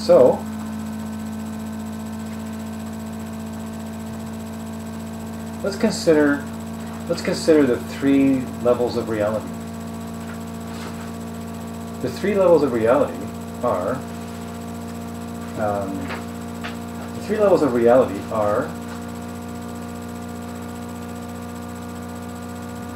So, let's consider the three levels of reality. The three levels of reality are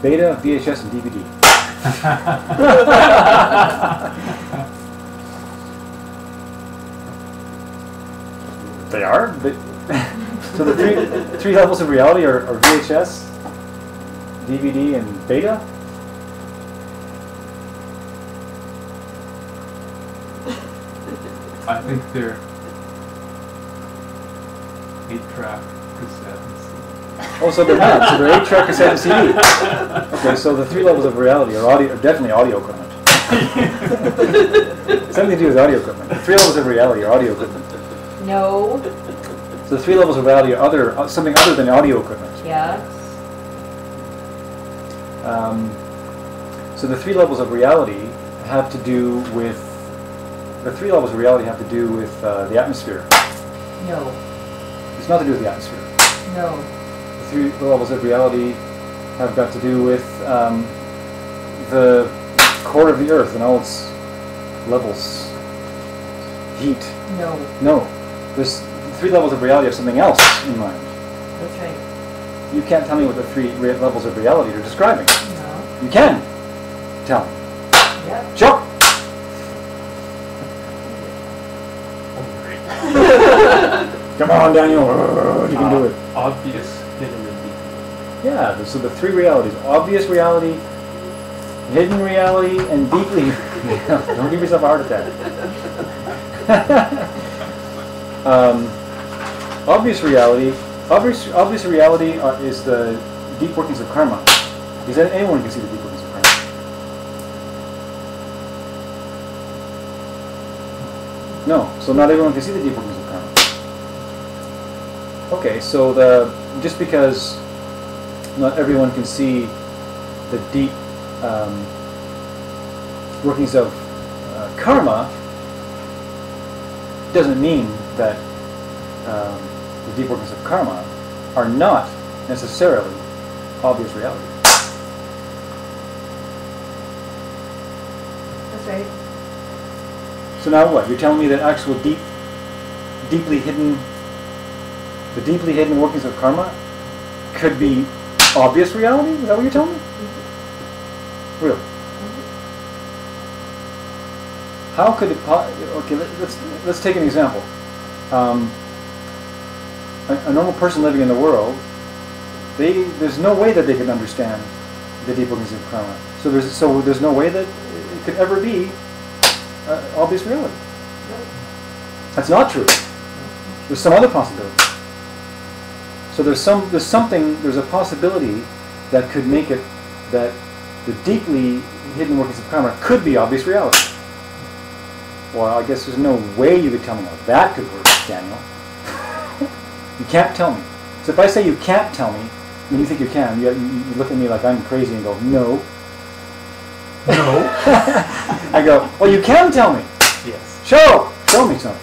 beta, VHS, and DVD. They are, but so the three levels of reality are VHS, DVD, and beta. I think they're 8-track cassette and CD. Oh, so they're not. So they're 8-track cassette and CD. Okay, so the three levels of reality are definitely audio equipment. Something to do with audio equipment. The three levels of reality are audio equipment. No. So the three levels of reality are something other than audio equipment. Yes. So the three levels of reality have to do with the atmosphere. No. It's not to do with the atmosphere. No. The three levels of reality have got to do with the core of the Earth and all its levels. Heat. No. No. There's three levels of reality have something else in mind. That's right. You can't tell me what the three levels of reality you're describing. No. You can tell me. Yep. Sure. Come on, Daniel. You can do it. Obvious, hidden, and deep. Yeah, so the three realities: obvious reality, hidden reality, and deeply. Don't give yourself a heart attack. Obvious reality. Obvious reality is the deep workings of karma. Because anyone can see the deep workings of karma. No, so not everyone can see the deep workings of karma. Okay, so just because not everyone can see the deep workings of karma doesn't mean that the deep workings of karma are not necessarily obvious reality. That's right. So now what? You're telling me that actual deeply hidden workings of karma could be obvious reality? Is that what you're telling me? Really? How could it? Okay, let's take an example. A normal person living in the world, there's no way that they can understand the deep workings of karma. So there's no way that it could ever be obvious reality. That's not true. There's some other possibility. So there's a possibility that could make it that the deeply hidden workings of karma could be obvious reality. Well, I guess there's no way you could tell me how that could work, Daniel. You can't tell me. So if I say you can't tell me, when you think you can, you look at me like I'm crazy and go, no. No. I go, well, you can tell me. Yes. Show me something.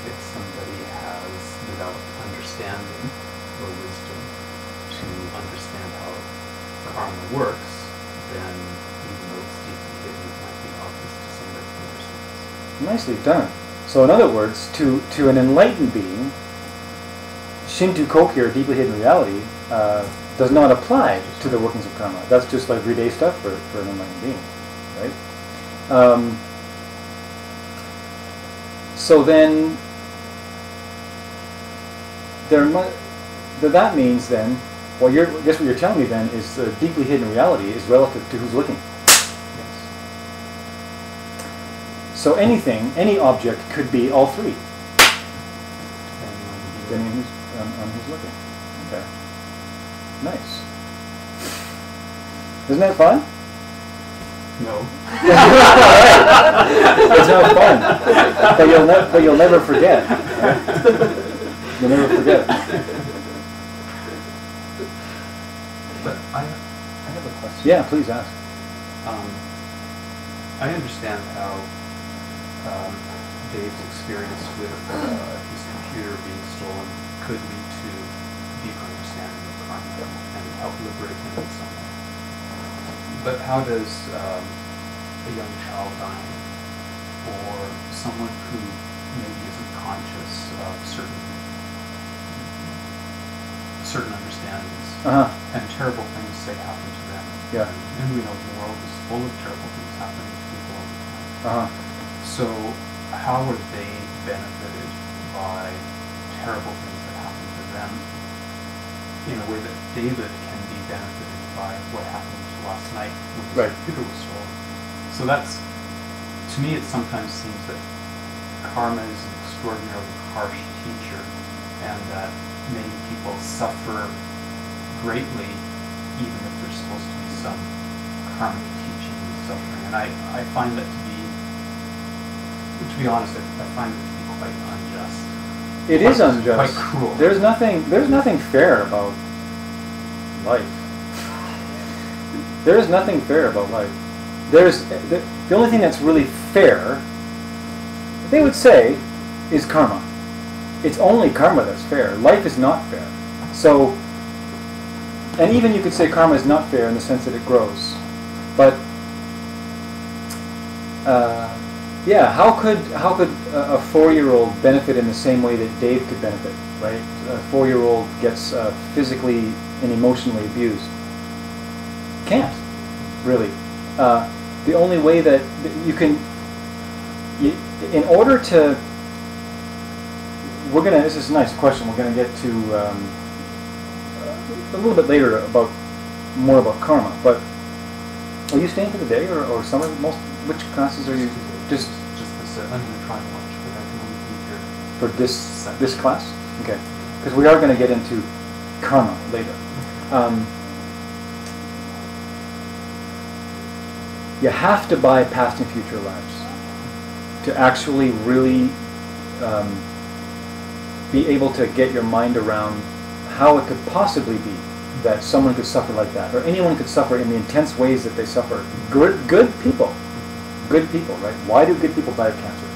If somebody has developed understanding or wisdom to understand how karma works, then even though it's deeply hidden, it might be obvious to somebody who understands. Nicely done. So in other words, to an enlightened being, Shinto Koki, or deeply hidden reality, does not apply to the workings of karma. That's just like everyday stuff for an enlightened being, right? So then, that means then, well, I guess what you're telling me then is the deeply hidden reality is relative to who's looking. So any object could be all three. Depending on who's looking. Okay. Nice. Isn't that fun? No. It's not fun. But you'll never forget. You'll never forget. But I have a question. Yeah, please ask. I understand how Dave's experience with his computer being stolen could lead to deeper understanding of karma and help liberate him in some way. But how does a young child dying, or someone who maybe isn't conscious of certain understandings, and terrible things say happen to them? Yeah. And we know the world is full of terrible things happening to people all the time. So how are they benefited by terrible things that happen to them in a way that David can be benefited by what happened last night when his Right. computer was stolen? So that's, to me, it sometimes seems that karma is an extraordinarily harsh teacher, and that many people suffer greatly even if there's supposed to be some karmic teaching and suffering. And I find that to be honest, I find it to be quite unjust. It is unjust. Quite cruel. There's nothing fair about life. There is nothing fair about life. The only thing that's really fair, they would say, is karma. It's only karma that's fair. Life is not fair. So, and even you could say karma is not fair in the sense that it grows. But yeah, how could a 4-year-old benefit in the same way that Dave could benefit? Right? A 4-year-old gets physically and emotionally abused. Can't really. The only way that you can, in order to, this is a nice question, we're going to get to a little bit later more about karma, but are you staying for the day or some of which classes are you, just this, I'm going to try and watch, but I can only be here for this class? Okay, because we are going to get into karma later. You have to buy past and future lives to actually really be able to get your mind around how it could possibly be that someone could suffer like that, or anyone could suffer in the intense ways that they suffer. Good people, right? Why do good people die of cancer?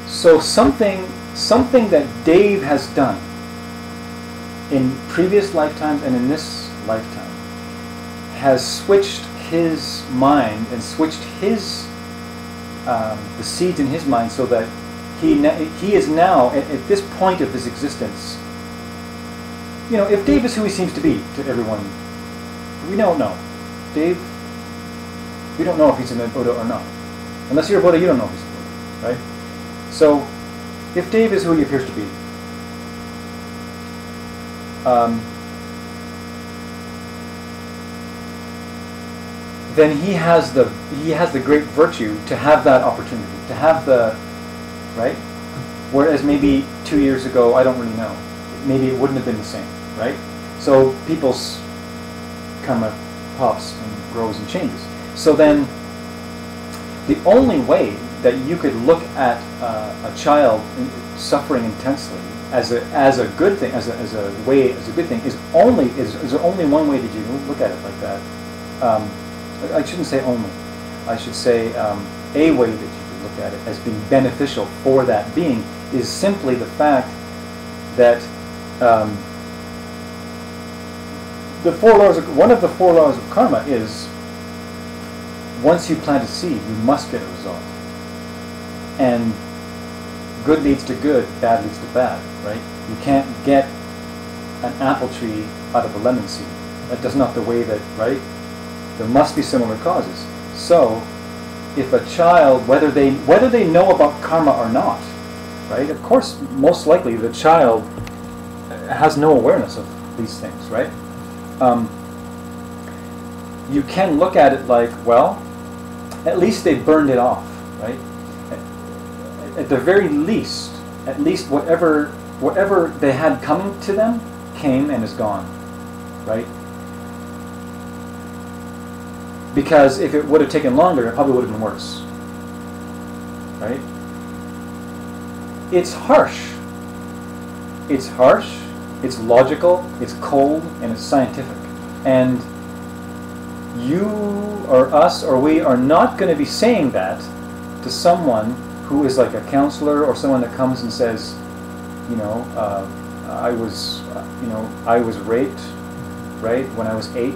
So something that Dave has done in previous lifetimes and in this lifetime has switched his mind and switched his the seeds in his mind so that he is now at this point of his existence. You know, if Dave is who he seems to be to everyone, we don't know. Dave, we don't know if he's a Buddha or not. Unless you're a Buddha, you don't know if he's a Buddha, right? So, if Dave is who he appears to be, then he has the great virtue to have that opportunity, to have the, right? Whereas maybe 2 years ago, I don't really know. Maybe it wouldn't have been the same, right? So people's karma pops and grows and changes. So then, the only way that you could look at a child suffering intensely as a good thing, as a good thing, is there only one way that you look at it like that. I shouldn't say only. I should say a way that you could look at it as being beneficial for that being is simply the fact that one of the 4 laws of karma is once you plant a seed, you must get a result. And good leads to good, bad leads to bad, right? You can't get an apple tree out of a lemon seed. That's not the way that, right? There must be similar causes. So, if a child, whether they know about karma or not, right? Of course, most likely the child has no awareness of these things, right? You can look at it like, well, at least they burned it off, right? At the very least, at least whatever they had coming to them came and is gone, right? Because if it would have taken longer, it probably would have been worse, right? It's harsh. It's harsh, it's logical, it's cold, and it's scientific. And you or us or we are not going to be saying that to someone who is like a counselor or someone that comes and says, you know, I was raped, right, when I was 8.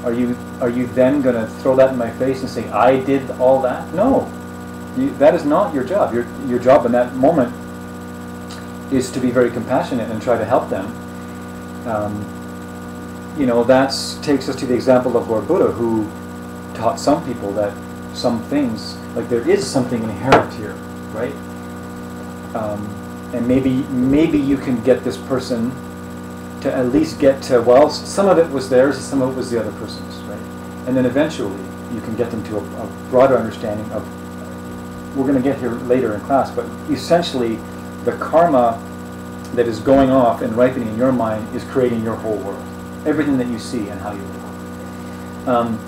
Are you then going to throw that in my face and say I did all that? No, that is not your job. Your job in that moment is to be very compassionate and try to help them. You know, that takes us to the example of Lord Buddha, who taught some people that some things, like there is something inherent here, right? And maybe you can get this person to at least get to, well, some of it was theirs, some of it was the other person's, right? And then eventually you can get them to a broader understanding of, we're going to get here later in class, but essentially the karma that is going off and ripening in your mind is creating your whole world. Everything that you see and how you live.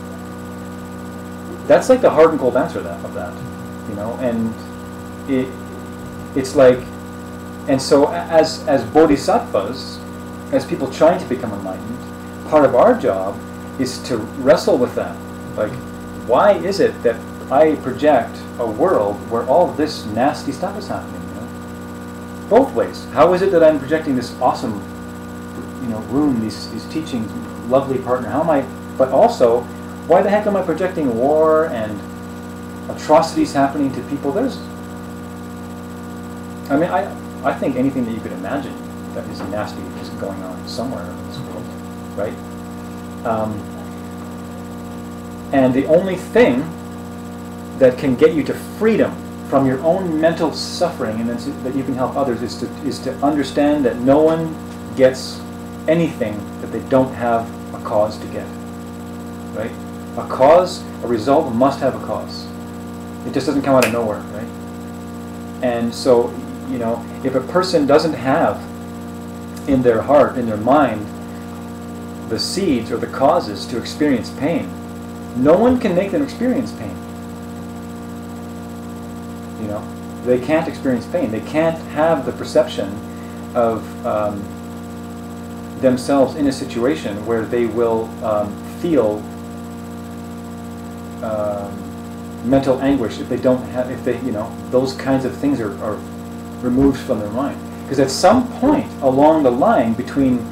That's like the hard and cold answer of that, you know, and it's like, and so as bodhisattvas, as people trying to become enlightened, part of our job is to wrestle with that. Like, why is it that I project a world where all this nasty stuff is happening? You know? Both ways. How is it that I'm projecting this awesome, you know, room, these teachings, lovely partner? How am I? But also, why the heck am I projecting war and atrocities happening to people? I mean, I think anything that you could imagine that is nasty is going on somewhere in this world, right? And the only thing that can get you to freedom from your own mental suffering and that you can help others is to understand that no one gets anything that they don't have a cause to get, right? A cause, a result must have a cause. It just doesn't come out of nowhere, right? And so, you know, if a person doesn't have in their heart, in their mind, the seeds or the causes to experience pain, no one can make them experience pain. You know, they can't experience pain. They can't have the perception of themselves in a situation where they will feel mental anguish if they don't have, if they, you know, those kinds of things are removed from their mind. Because at some point along the line between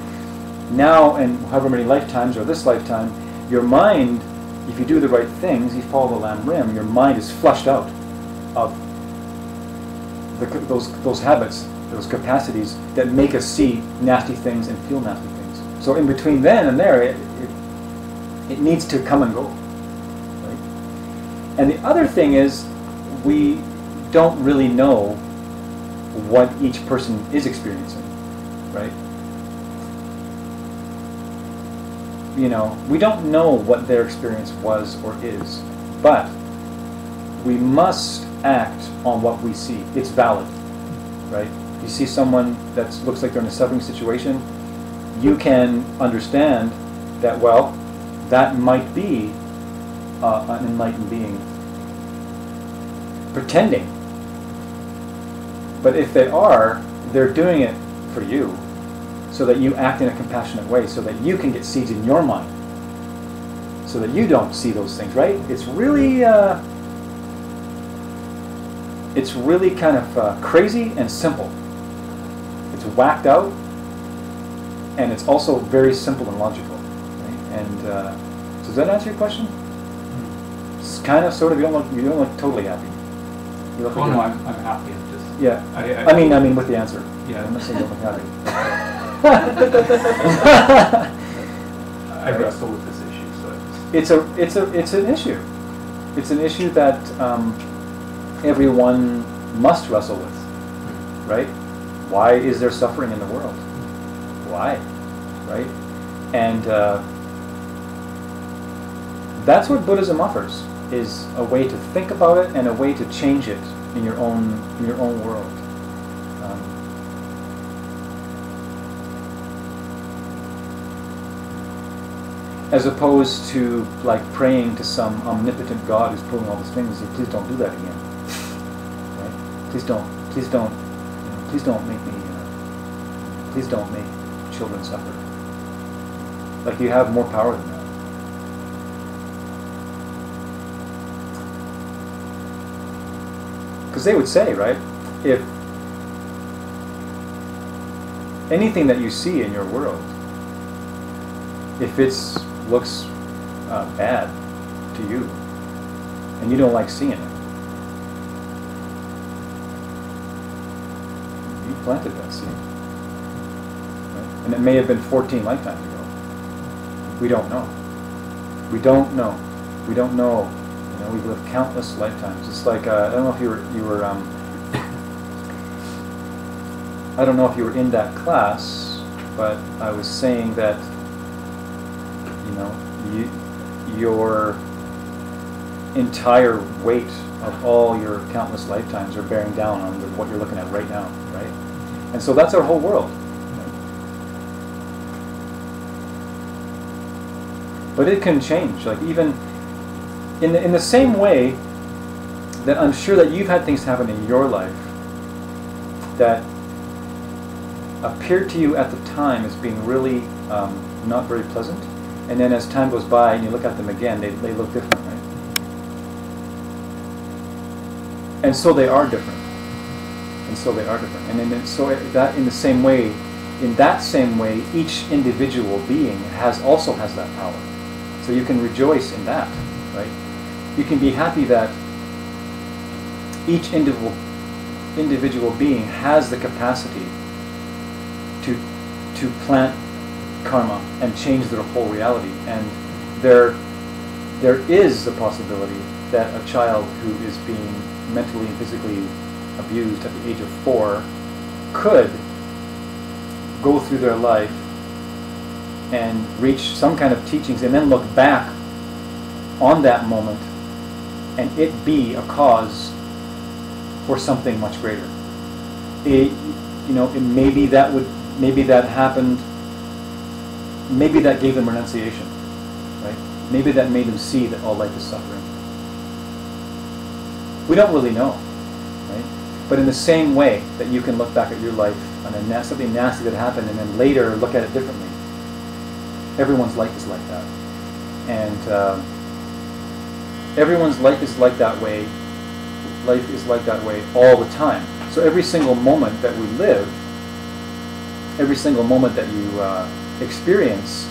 now and however many lifetimes or this lifetime, your mind, if you do the right things, you follow the lamb rim, your mind is flushed out of those habits, those capacities that make us see nasty things and feel nasty things. So in between then and there, it needs to come and go. Right? And the other thing is, we don't really know what each person is experiencing, right? You know, we don't know what their experience was or is, but we must act on what we see. It's valid, right? You see someone that looks like they're in a suffering situation, you can understand that, well, that might be an enlightened being pretending. But if they are, they're doing it for you, so that you act in a compassionate way, so that you can get seeds in your mind, so that you don't see those things, right? It's really kind of crazy and simple. It's whacked out, and it's also very simple and logical. Right? And so does that answer your question? It's kind of, sort of. You don't look totally happy. You look Oh like no, I'm happy. I'm just yeah. I mean with the answer. Yeah. I'm not saying you don't look happy. I wrestle with this issue, so It's an issue. It's an issue that everyone must wrestle with, right? Why is there suffering in the world? Why, right? And that's what Buddhism offers, is a way to think about it and a way to change it in your own world. As opposed to like praying to some omnipotent God who's pulling all these things. Please don't do that again. Right? Please don't make children suffer. Like, you have more power than that. because they would say, right, if anything that you see in your world, if it looks bad to you, and you don't like seeing it, you planted that seed. Right? And it may have been 14 lifetimes ago. We don't know. We don't know. We don't know. You know, we've lived countless lifetimes. It's like I don't know if you were I don't know if you were in that class, but I was saying that, you know, your entire weight of all your countless lifetimes are bearing down on what you're looking at right now, right? And so that's our whole world. Right? But it can change. Like even in the same way that I'm sure that you've had things happen in your life that appeared to you at the time as being really not very pleasant, and then as time goes by and you look at them again, they look different, right? And so they are different. And so they are different. And then so that in the same way, in that same way, each individual being also has that power. So you can rejoice in that, right? You can be happy that each individual being has the capacity to plant karma and change their whole reality. And there is the possibility that a child who is being mentally and physically abused at the age of 4 could go through their life and reach some kind of teachings and then look back on that moment and it be a cause for something much greater. Maybe that happened, maybe that gave them renunciation, right? Maybe that made them see that all life is suffering. We don't really know, right? But in the same way that you can look back at your life on something nasty that happened and then later look at it differently, everyone's life is like that. And everyone's life is like that way. Life is like that way all the time. So every single moment that we live, every single moment that you experience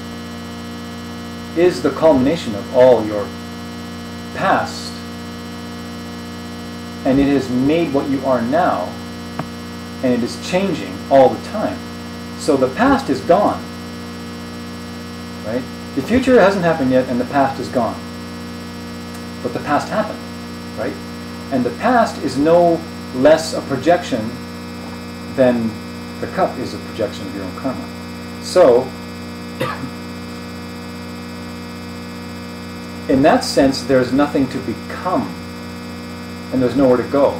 is the culmination of all your past, and it has made what you are now, and it is changing all the time. So the past is gone, right? The future hasn't happened yet, and the past is gone. But the past happened, right? And the past is no less a projection than the cup is a projection of your own karma. So, in that sense, there's nothing to become, and there's nowhere to go.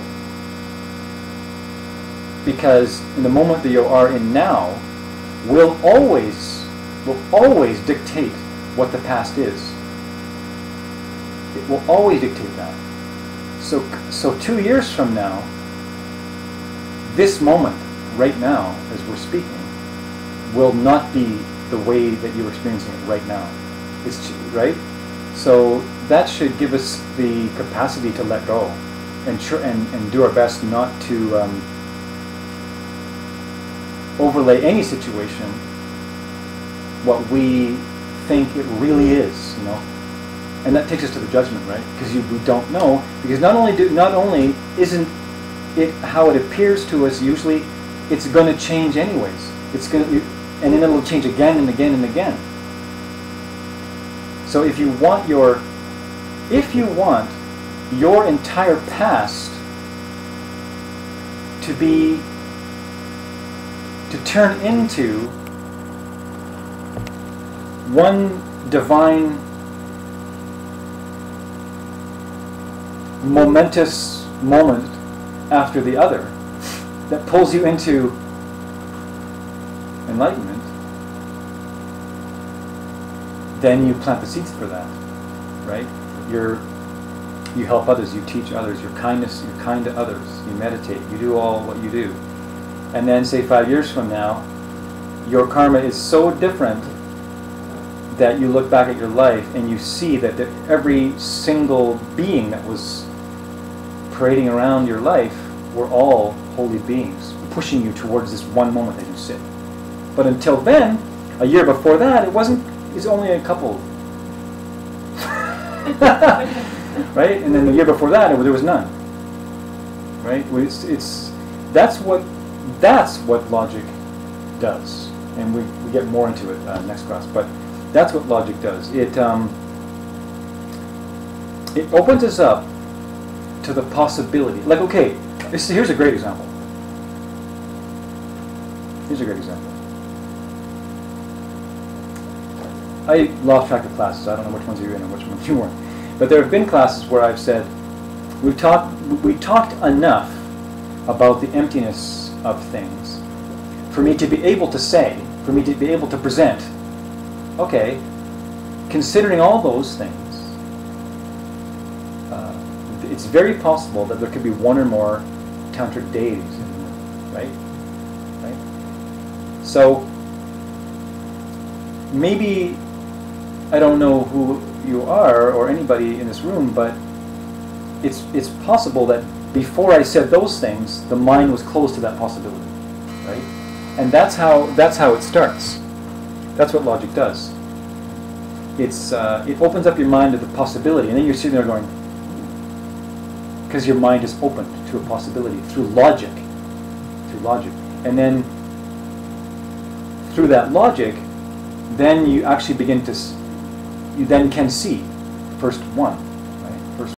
Because in the moment that you are in now, will always dictate what the past is. It will always dictate that. So 2 years from now, this moment, right now, as we're speaking, will not be the way that you're experiencing it right now. Right? So that should give us the capacity to let go and do our best not to overlay any situation what we think it really is, you know. And that takes us to the judgment, right? Because we don't know. Because not only isn't it how it appears to us usually, it's going to change anyways. And then it'll change again and again and again. So if you want your entire past to turn into one divine, momentous moment after the other that pulls you into enlightenment, then you plant the seeds for that, right? You help others, you teach others, you're kind to others, you meditate, you do all what you do. And then say 5 years from now, your karma is so different that you look back at your life and you see that every single being that was parading around your life were all holy beings, pushing you towards this one moment that you sit. But until then, a year before that, it's only a couple. Right? And then the year before that, there was none. Right? That's what logic does. And we get more into it next class. But that's what logic does. It opens us up to the possibility. Like, okay, here's a great example. Here's a great example. I lost track of classes. I don't know which ones you were in and which ones you weren't. But there have been classes where I've said, we talked enough about the emptiness of things for me to be able to say, for me to be able to present, okay, considering all those things, it's very possible that there could be one or more tantric deities, right? Right? So, maybe, I don't know who you are or anybody in this room, but it's possible that before I said those things, the mind was closed to that possibility, right? And that's how it starts. That's what logic does. It opens up your mind to the possibility, and then you're sitting there going, because your mind is opened to a possibility through logic, and then through that logic, then you actually begin to, you then can see first one.